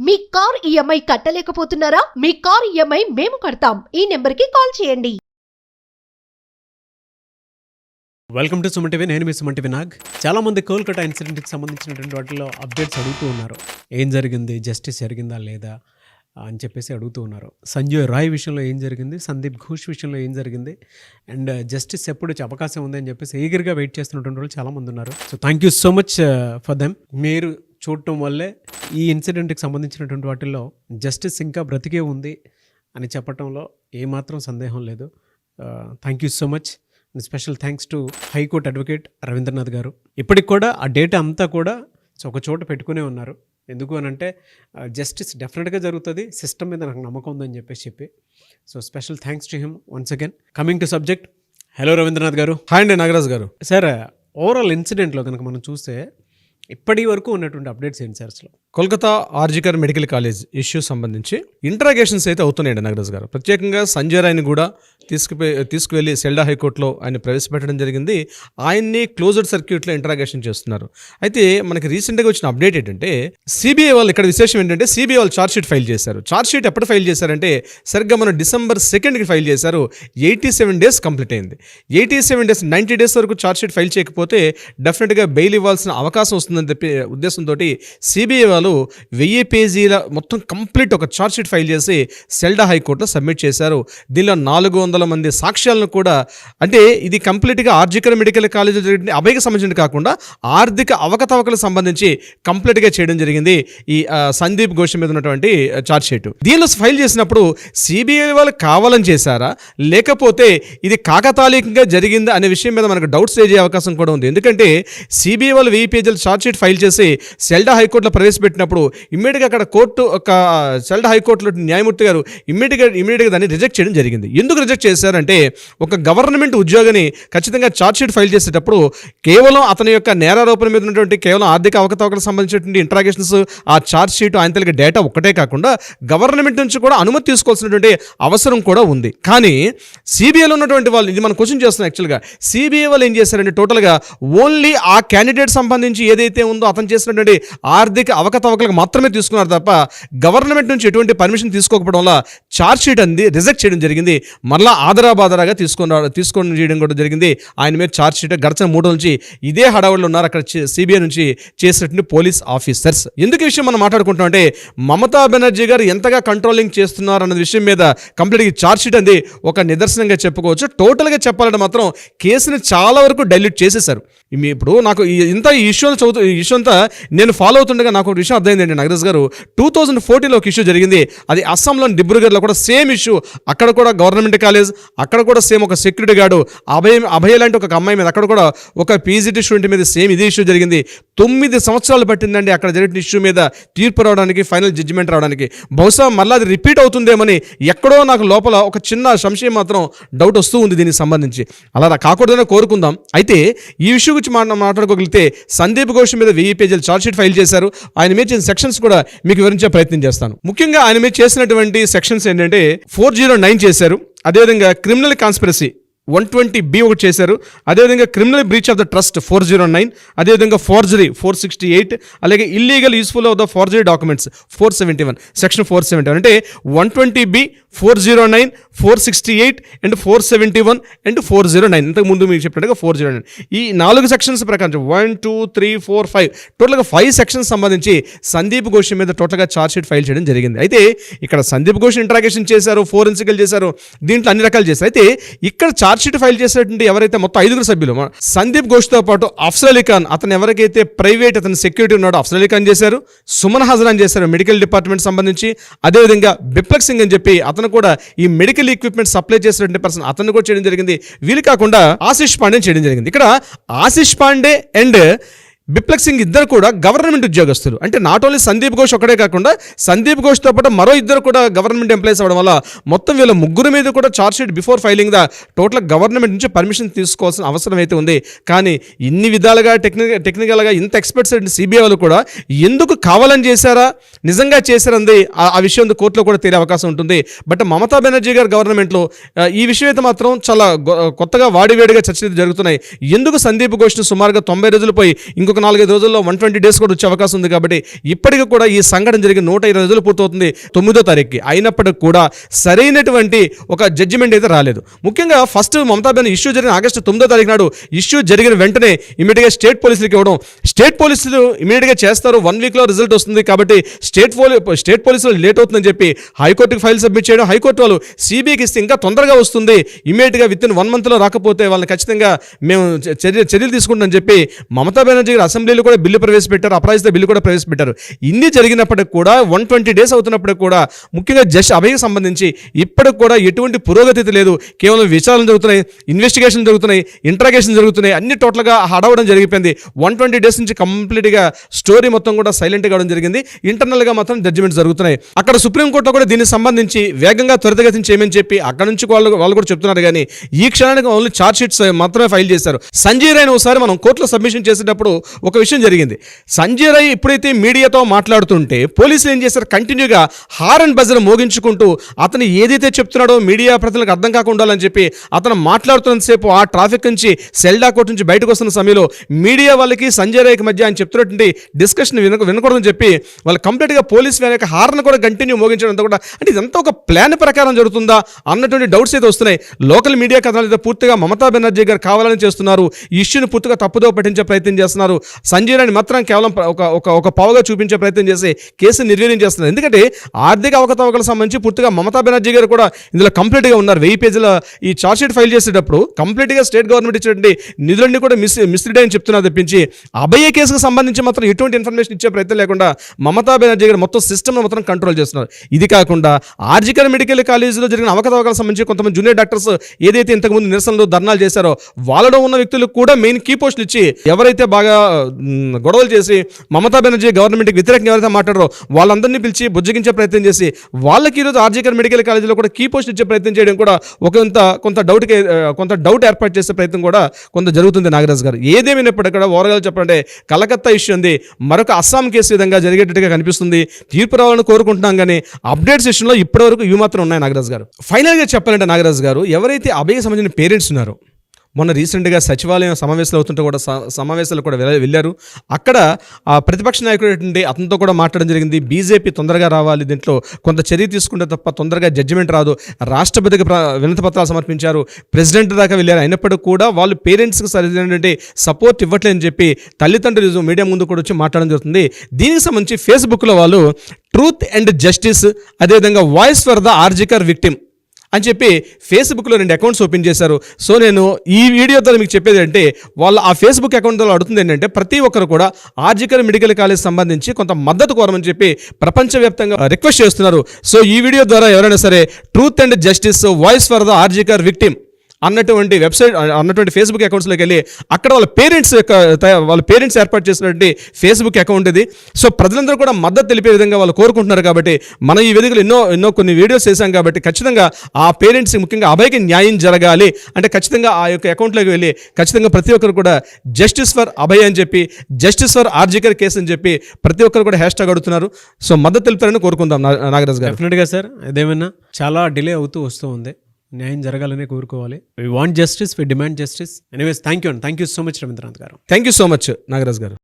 మీ car EMI కట్టలేకపోతున్నారా? మీ car EMI మేము కడతాం. ఈ నెంబర్కి కాల్ చేయండి. Welcome to Suman TV. నేను మీ సుమన్ టీవీ నాగ్. చాలామంది కోల్కతా ఇన్సిడెంట్కి సంబంధించినటువంటి వాటిలో అప్డేట్స్ అడుగుతూ ఉన్నారు. ఏం జరిగింది, జస్టిస్ జరిగిందా లేదా అని చెప్పేసి అడుగుతూ ఉన్నారు. సంజయ్ రాయ్ విషయంలో ఏం జరిగింది, సందీప్ ఘోష్ విషయంలో ఏం జరిగింది, అండ్ జస్టిస్ ఎప్పుడు వచ్చే అవకాశం ఉంది అని చెప్పేసి ఈగర్గా వెయిట్ చేస్తున్నటువంటి వాళ్ళు చాలామంది ఉన్నారు. So thank you so much for them. మీరు చూడటం వల్లే ఈ ఇన్సిడెంట్కి సంబంధించినటువంటి వాటిల్లో జస్టిస్ ఇంకా బ్రతికే ఉంది అని చెప్పడంలో ఏమాత్రం సందేహం లేదు. Thank you so much. Special thanks to high court advocate Ravindranath garu. ఇప్పటికి కూడా ఆ డేటా అంతా కూడా ఒక చోట పెట్టుకునే ఉన్నారు. ఎందుకు అని అంటే జస్టిస్ డెఫినెట్గా జరుగుతుంది, సిస్టమ్ మీద నాకు నమ్మకం ఉందని చెప్పి so special thanks to him once again. Coming to subject. Hello Ravindranath garu. Hi అండి నాగరాజ్ గారు. సార్, ఓవరాల్ ఇన్సిడెంట్లో కనుక మనం చూస్తే ఇప్పటి వరకు ఉన్నటువంటి అప్డేట్స్ ఏంటి సార్? అసలు Kolkata RG Kar medical college issue సంబంధించి ఇంటరాగేషన్స్ అయితే అవుతున్నాయండి నాగరాజ్ గారు. ప్రత్యేకంగా సంజయ్ రాయ్ని కూడా తీసుకువెళ్ళి సెల్డా హైకోర్టులో ఆయన ప్రవేశపెట్టడం జరిగింది. ఆయన్ని క్లోజ్డ్ సర్క్యూట్లో ఇంటరాగేషన్ చేస్తున్నారు. అయితే మనకి రీసెంట్గా వచ్చిన అప్డేట్ ఏంటంటే సిబిఐ వాళ్ళు, ఇక్కడ విశేషం ఏంటంటే సిబిఐ వాళ్ళు ఛార్జ్షీట్ ఫైల్ చేశారు. ఛార్జ్షీట్ ఎప్పుడు ఫైల్ చేశారంటే సరిగ్గా మనం December 2nd ఫైల్ చేశారు. 87 days కంప్లీట్ అయింది. 87 days 90 days వరకు ఛార్జ్షీట్ ఫైల్ చేయకపోతే డెఫినెట్గా బెయిల్ ఇవ్వాల్సిన అవకాశం వస్తుందని చెప్పి ఉద్దేశంతో సిబిఐ వాళ్ళు 1000 పేజీల మొత్తం కంప్లీట్ ఒక ఛార్జ్షీట్ ఫైల్ చేసి సెల్డా హైకోర్టులో సబ్మిట్ చేశారు. దీనిలో 400 మంది సాక్ష్యాలను కూడా, అంటే ఇది కంప్లీట్గా ఆర్జికర్ మెడికల్ కాలేజ్ అభయకి సంబంధించి కాకుండా ఆర్థిక అవకతవకలకు సంబంధించి కంప్లీట్గా చేయడం జరిగింది ఈ సందీప్ ఘోష్ మీద ఉన్నటువంటి ఛార్జ్షీట్. దీనిలో ఫైల్ చేసినప్పుడు సిబిఐ వాళ్ళు కావాలని చేశారా లేకపోతే ఇది కాకతాళీయంగా జరిగిందా అనే విషయం మీద మనకు డౌట్స్ రేజ్ అయ్యే అవకాశం కూడా ఉంది. ఎందుకంటే సిబిఐ వాళ్ళు 1000 పేజీల ఛార్జ్షీట్ ఫైల్ చేసి సెల్డా హైకోర్టులో ప్రవేశపెట్టినప్పుడు ఇమ్మీడియట్గా అక్కడ కోర్టు ఒక సెల్డా హైకోర్టులో న్యాయమూర్తి గారు ఇమ్మీడియట్గా దాన్ని రిజెక్ట్ చేయడం జరిగింది. ఎందుకు రిజెక్ట్ చేశారంటే ఒక గవర్నమెంట్ ఉద్యోగిని ఖచ్చితంగా ఛార్జ్షీట్ ఫైల్ చేసేటప్పుడు కేవలం అతని యొక్క నేరారోపణ మీద ఉన్నటువంటి కేవలం ఆర్థిక అవకతవకలకు సంబంధించినటువంటి ఇంటరాగేషన్స్, ఆ ఛార్జ్షీట్, ఆయన తెలియ డేటా ఒక్కటే కాకుండా గవర్నమెంట్ నుంచి కూడా అనుమతి తీసుకోవాల్సినటువంటి అవసరం కూడా ఉంది. కానీ సిబిఐలో ఉన్నటువంటి వాళ్ళు, ఇది మనం క్వశ్చన్ చేస్తున్నాం యాక్చువల్గా, సిబిఐ వాళ్ళు ఏం చేశారంటే టోటల్గా ఓన్లీ ఆ క్యాండిడేట్ సంబంధించి ఏదైతే ఉందో అతను చేసినటువంటి ఆర్థిక అవకతవకలకు మాత్రమే తీసుకున్నారు తప్ప గవర్నమెంట్ నుంచి ఎటువంటి పర్మిషన్ తీసుకోకపోవడం వల్ల ఛార్జ్షీట్ అంది రిజెక్ట్ చేయడం జరిగింది. మరలా ఆదరాబాదరాగా తీసుకొని చేయడం కూడా జరిగింది. ఆయన మీద ఛార్జ్షీట్ గడిచిన 3 రోజుల నుంచి ఇదే హడావుడిలో ఉన్నారు అక్కడ సిబిఐ నుంచి చేసినటువంటి పోలీస్ ఆఫీసర్స్. ఎందుకు ఈ విషయం మనం మాట్లాడుకుంటాం అంటే మమతా బెనర్జీ గారు ఎంతగా కంట్రోలింగ్ చేస్తున్నారు అన్న విషయం మీద కంప్లీట్గా ఛార్జ్షీట్ అంది ఒక నిదర్శనంగా చెప్పుకోవచ్చు. టోటల్గా చెప్పాలంటే మాత్రం కేసుని చాలా వరకు డైల్యూట్ చేసేశారు. ఇప్పుడు నాకు ఇంత ఈ ఇష్యూ అంతా నేను ఫాలో అవుతుండగా నాకు ఒక విషయం అర్థమైందండి నాగరాజ్ గారు. 2014లో ఒక ఇష్యూ జరిగింది. అది అస్సాంలోని డిబ్రూగఢ్లో కూడా సేమ్ ఇష్యూ. అక్కడ కూడా గవర్నమెంట్ కాలేజ్, అక్కడ కూడా సేమ్ ఒక సెక్యూరిటీ గార్డు అభయ లాంటి ఒక అమ్మాయి మీద, అక్కడ కూడా ఒక పీజీటీ స్టూడెంట్ మీద సేమ్ ఇదే ఇష్యూ జరిగింది. 9 సంవత్సరాలు పట్టిందండి అక్కడ జరిగిన ఇష్యూ మీద తీర్పు రావడానికి, ఫైనల్ జడ్జిమెంట్ రావడానికి. బహుశా మళ్ళీ అది రిపీట్ అవుతుందేమని ఎక్కడో నాకు లోపల ఒక చిన్న సంశయం మాత్రం డౌట్ వస్తూ ఉంది దీనికి సంబంధించి. అలా కాకూడదని కోరుకుందాం. అయితే ఈ ఇష్యూ గురించి మాట్లాడుకోగలిగితే సందీప్ ఘోష్ మీద 1000 పేజీల ఛార్జ్షీట్ ఫైల్ చేశారు. ఆయన మీద చేసిన సెక్షన్స్ కూడా మీకు వివరించే ప్రయత్నం చేస్తాను. ముఖ్యంగా ఆయన మీద చేసినటువంటి సెక్షన్స్ ఏంటంటే 409 చేశారు. అదేవిధంగా క్రిమినల్ కాన్స్పిరసీ 120B ఒకటి చేశారు. అదేవిధంగా criminal breach of the trust 409, అదేవిధంగా ఫోర్జరీ 468, అలాగే illegal useful of the forgery documents 471, section 471. అంటే 120B, 409, 468 అండ్ 471 అండ్ 409. ఇంతకు ముందు మీకు చెప్పినట్టుగా 409. ఈ 4 సెక్షన్స్ ప్రకారం 1, 2, 3, 4, 5 టోటల్గా 5 సెక్షన్స్ సంబంధించి సందీప్ ఘోష్ మీద టోటల్గా ఛార్జ్షీట్ ఫైల్ చేయడం జరిగింది. అయితే ఇక్కడ సందీప్ ఘోష్ ఇంటరాగేషన్ చేశారు, ఫోరెన్సికల్ చేశారు, దీంట్లో అన్ని రకాలు చేశారు. అయితే ఇక్కడ ఛార్జ్షీట్ ఫైల్ చేసినటువంటి ఎవరైతే మొత్తం 5 సభ్యులు, సందీప్ ఘోష్తో పాటు అఫ్జల్ అలీ ఖాన్, అతను ఎవరికైతే ప్రైవేట్ అతను సెక్యూరిటీ ఉన్నాడో అఫ్జల్ అలీ ఖాన్ చేశారు, సుమన్ హజరాన్ చేశారు మెడికల్ డిపార్ట్మెంట్ సంబంధించి, అదేవిధంగా బిప్లక్ సింగ్ అని చెప్పి అతను కూడా ఈ మెడికల్ ఎక్విప్మెంట్ సప్లై చేసినటువంటి పర్సన్, అతను కూడా చేయడం జరిగింది. వీళ్ళు కాకుండా ఆశిష్ పాండే చేయడం జరిగింది. ఇక్కడ ఆశిష్ పాండే అండ్ బిప్లక్ సింగ్ ఇద్దరు కూడా గవర్నమెంట్ ఉద్యోగస్తులు. అంటే నాట్ ఓన్లీ సందీప్ ఘోష్ ఒకటే కాకుండా సందీప్ ఘోష్తో పాటు మరో ఇద్దరు కూడా గవర్నమెంట్ ఎంప్లాయీస్ అవ్వడం వల్ల మొత్తం వీళ్ళ 3 మీద కూడా chargesheet before filing the total government నుంచి పర్మిషన్ తీసుకోవాల్సిన అవసరం అయితే ఉంది. కానీ ఇన్ని విధాలుగా టెక్నికల్గా ఇంత ఎక్స్పర్ట్స్ సిబిఐ వాళ్ళు కూడా ఎందుకు కావాలని చేశారా, నిజంగా చేశారంది ఆ విషయం కోర్టులో కూడా తేలే అవకాశం ఉంటుంది. బట్ మమతా బెనర్జీ గారు గవర్నమెంట్లో ఈ విషయం అయితే మాత్రం చాలా కొత్తగా వాడివేడిగా చర్చలు జరుగుతున్నాయి. ఎందుకు సందీప్ ఘోష్ను సుమారుగా 90 రోజులు పోయి ఇంకొక ఇంకొక 4-5 రోజుల్లో 120 డేస్ కూడా వచ్చే అవకాశం ఉంది. కాబట్టి ఇప్పటికీ కూడా ఈ సంఘటన జరిగి 120 రోజులు పూర్తవుతుంది 9వ తారీఖుకి. అయినప్పటికీ కూడా సరైనటువంటి ఒక జడ్జిమెంట్ అయితే రాలేదు. ముఖ్యంగా ఫస్ట్ మమతా బెనర్జీ ఇష్యూ జరిగిన ఆగస్టు 9వ తారీఖు నాడు ఇష్యూ జరిగిన వెంటనే ఇమీడియట్గా స్టేట్ పోలీసులకు ఇవ్వడం, స్టేట్ పోలీసులు ఇమీడియట్గా చేస్తారు, 1 వీక్లో రిజల్ట్ వస్తుంది కాబట్టి స్టేట్ పోలీసులు లేట్ అవుతుందని చెప్పి హైకోర్టుకి ఫైల్ సబ్మిట్ చేయడం, హైకోర్టు వాళ్ళు సిబిఐకి ఇస్తే ఇంకా తొందరగా వస్తుంది, ఇమీడియట్గా విత్ ఇన్ 1 మంత్లో రాకపోతే వాళ్ళని ఖచ్చితంగా మేము చర్యలు తీసుకుంటామని చెప్పి మమతా బెనర్జీ గారు అసెంబ్లీలో కూడా బిల్లు ప్రవేశపెట్టారు, అపరాజిత బిల్లు కూడా ప్రవేశపెట్టారు. ఇన్ని జరిగినప్పటికి కూడా 120 డేస్ అవుతున్నప్పటికి కూడా ముఖ్యంగా జస్ట్ అభయకి సంబంధించి ఇప్పటికి కూడా ఎటువంటి పురోగతి లేదు. కేవలం విచారణలు జరుగుతున్నాయి, ఇన్వెస్టిగేషన్ జరుగుతున్నాయి, ఇంట్రాగేషన్ జరుగుతున్నాయి, అన్ని టోటల్గా హడవడం జరిగిపోయింది. 120 డేస్ నుంచి కంప్లీట్గా స్టోరీ మొత్తం కూడా సైలెంట్గా అవడం జరిగింది. ఇంటర్నల్గా మాత్రం జడ్జిమెంట్స్ జరుగుతున్నాయి. అక్కడ సుప్రీంకోర్టులో కూడా దీనికి సంబంధించి వేగంగా త్వరితగతిని చేయమని చెప్పి అక్కడ నుంచి వాళ్ళు కూడా చెప్తున్నారు. కానీ ఈ క్షణానికి ఓన్లీ ఛార్జ్ షీట్స్ మాత్రమే ఫైల్ చేశారు. సంజయ్ రాయ్ని ఒకసారి మనం కోర్టులో సబ్మిషన్ చేసేటప్పుడు ఒక విషయం జరిగింది. సంజయ్ రాయ్ ఎప్పుడైతే మీడియాతో మాట్లాడుతుంటే పోలీసులు ఏం చేశారు, కంటిన్యూగా హారన్ బజర్ మోగించుకుంటూ అతను ఏదైతే చెప్తున్నాడో మీడియా ప్రతినిధులకు అర్థం కాకుండా ఉండాలని చెప్పి అతను మాట్లాడుతున్నంతసేపు ఆ ట్రాఫిక్ నుంచి సెల్డా కోర్టు నుంచి బయటకు వస్తున్న సమయంలో మీడియా వాళ్ళకి సంజయ్ రాయ్కి మధ్య ఆయన చెప్తున్నటువంటి డిస్కషన్ వినకూడదని చెప్పి వాళ్ళు కంప్లీట్గా పోలీస్ వ్యాన్ యొక్క హార్న్ కూడా కంటిన్యూ మోగించడం కూడా, అంటే ఇదంతా ఒక ప్లాన్ ప్రకారం జరుగుతుందా అన్నటువంటి డౌట్స్ అయితే వస్తున్నాయి. లోకల్ మీడియా కథనాలు అయితే పూర్తిగా మమతా బెనర్జీ గారు కావాలని చేస్తున్నారు, ఈ ఇష్యూని పూర్తిగా తప్పుదో పట్టించే ప్రయత్నం చేస్తున్నారు. సంజయ్ రాయ్ని మాత్రం కేవలం ఒక పావుగా చూపించే ప్రయత్నం చేసి కేసుని నిర్వీర్యం చేస్తున్నారు. ఎందుకంటే ఆర్థిక అవకతవకలకు సంబంధించి పూర్తిగా మమతా బెనర్జీ గారు కూడా ఇందులో కంప్లీట్గా ఉన్నారు. 1000 పేజీల ఈ ఛార్జ్ షీట్ ఫైల్ చేసేటప్పుడు కంప్లీట్గా స్టేట్ గవర్నమెంట్ ఇచ్చినటువంటి నిధులన్నీ కూడా మిస్లీడ్ అని చెప్తున్నారు తప్పించి అభయ కేసుకు సంబంధించి మాత్రం ఎటువంటి ఇన్ఫర్మేషన్ ఇచ్చే ప్రయత్నం లేకుండా మమతా బెనర్జీ గారు మొత్తం సిస్టమ్ మొత్తం కంట్రోల్ చేస్తున్నారు. ఇది కాకుండా ఆర్జికర్ మెడికల్ కాలేజీలో జరిగిన అవకతవకలకు సంబంధించి కొంతమంది జూనియర్ డాక్టర్స్ ఏదైతే ఇంతకుముందు నిరసనలు ధర్నాలు చేశారో వాళ్ళలో ఉన్న వ్యక్తులకు కూడా మెయిన్ కీ పోస్టులు ఇచ్చి ఎవరైతే బాగా గొడవలు చేసి మమతా బెనర్జీ గవర్నమెంట్కి వ్యతిరేకంగా ఎవరైతే మాట్లాడారో వాళ్ళందరినీ పిలిచి బుజ్జగించే ప్రయత్నం చేసి వాళ్ళకి ఈరోజు ఆర్జికర్ మెడికల్ కాలేజీలో కూడా కీ పోస్ట్ ఇచ్చే ప్రయత్నం చేయడం కూడా కొంత డౌట్ ఏర్పాటు చేసే ప్రయత్నం కూడా కొంత జరుగుతుంది. నాగరాజ్ గారు ఏదేమైనప్పటికీ కూడా ఓవరాల్ చెప్పాలంటే కలకత్తా ఇష్యూ ఉంది, మరొక అస్సాం కేసు విధంగా జరిగేటట్టుగా కనిపిస్తుంది. తీర్పు రావాలని కోరుకుంటున్నాం కానీ అప్డేట్స్ విషయంలో ఇప్పటివరకు ఇవి మాత్రం ఉన్నాయి. నాగరాజ్ గారు ఫైనల్గా చెప్పాలంటే నాగరాజ్ గారు ఎవరైతే అభయకి సంబంధించిన పేరెంట్స్ ఉన్నారో మొన్న రీసెంట్గా సచివాలయం సమావేశాలు అవుతుంటే కూడా సమావేశాలు కూడా వెళ్ళారు. అక్కడ ప్రతిపక్ష నాయకుడు అతనితో కూడా మాట్లాడడం జరిగింది. బీజేపీ తొందరగా రావాలి, దీంట్లో కొంత చర్య తీసుకుంటే తప్ప తొందరగా జడ్జిమెంట్ రాదు. రాష్ట్రపతికి వినతి పత్రాలు సమర్పించారు, ప్రెసిడెంట్ దాకా వెళ్ళారు. అయినప్పటికీ కూడా వాళ్ళు పేరెంట్స్కి సరైనటువంటి సపోర్ట్ ఇవ్వట్లేదని చెప్పి తల్లిదండ్రులు మీడియా ముందు కూడా వచ్చి మాట్లాడడం జరుగుతుంది. దీనికి సంబంధించి ఫేస్బుక్లో వాళ్ళు ట్రూత్ అండ్ జస్టిస్, అదేవిధంగా voice for the RG Kar victim అని చెప్పి ఫేస్బుక్లో 2 అకౌంట్స్ ఓపెన్ చేశారు. సో నేను ఈ వీడియో ద్వారా మీకు చెప్పేది అంటే వాళ్ళ ఆ ఫేస్బుక్ అకౌంట్ ద్వారా అడుగుతుంది ఏంటంటే ప్రతి ఒక్కరు కూడా ఆర్జికర్ మెడికల్ కాలేజ్ సంబంధించి కొంత మద్దతు కోరమని చెప్పి ప్రపంచవ్యాప్తంగా రిక్వెస్ట్ చేస్తున్నారు. సో ఈ వీడియో ద్వారా ఎవరైనా సరే truth and justice voice for the RG Kar victim అన్నటువంటి వెబ్సైట్ అన్నటువంటి ఫేస్బుక్ అకౌంట్స్లోకి వెళ్ళి అక్కడ వాళ్ళ పేరెంట్స్ ఏర్పాటు చేసినటువంటి ఫేస్బుక్ అకౌంట్ ఇది. సో ప్రజలందరూ కూడా మద్దతు తెలిపే విధంగా వాళ్ళు కోరుకుంటున్నారు. కాబట్టి మనం ఈ వేదికలు ఎన్నో కొన్ని వీడియోస్ చేశాం కాబట్టి ఖచ్చితంగా ఆ పేరెంట్స్ ముఖ్యంగా అభయకి న్యాయం జరగాలి అంటే ఖచ్చితంగా ఆ యొక్క అకౌంట్లోకి వెళ్ళి ఖచ్చితంగా ప్రతి ఒక్కరు కూడా జస్టిస్ ఫర్ అభయ్ అని చెప్పి, జస్టిస్ ఫర్ ఆర్జికర్ కేసు అని చెప్పి ప్రతి ఒక్కరు కూడా హ్యాష్ ట్యాగ్ అడుగుతున్నారు. సో మద్దతు తెలుపుతారని కోరుకుందాం. నాగరాజ్ గారు డెఫినెట్గా సార్, అదేమైనా చాలా డిలే అవుతూ వస్తూ ఉంది, న్యాయం జరగాలని కోరుకోవాలి. We want justice, we demand justice. Anyways thank you so much Ravindranath గారు. Thank you so much Nagaraj గారు.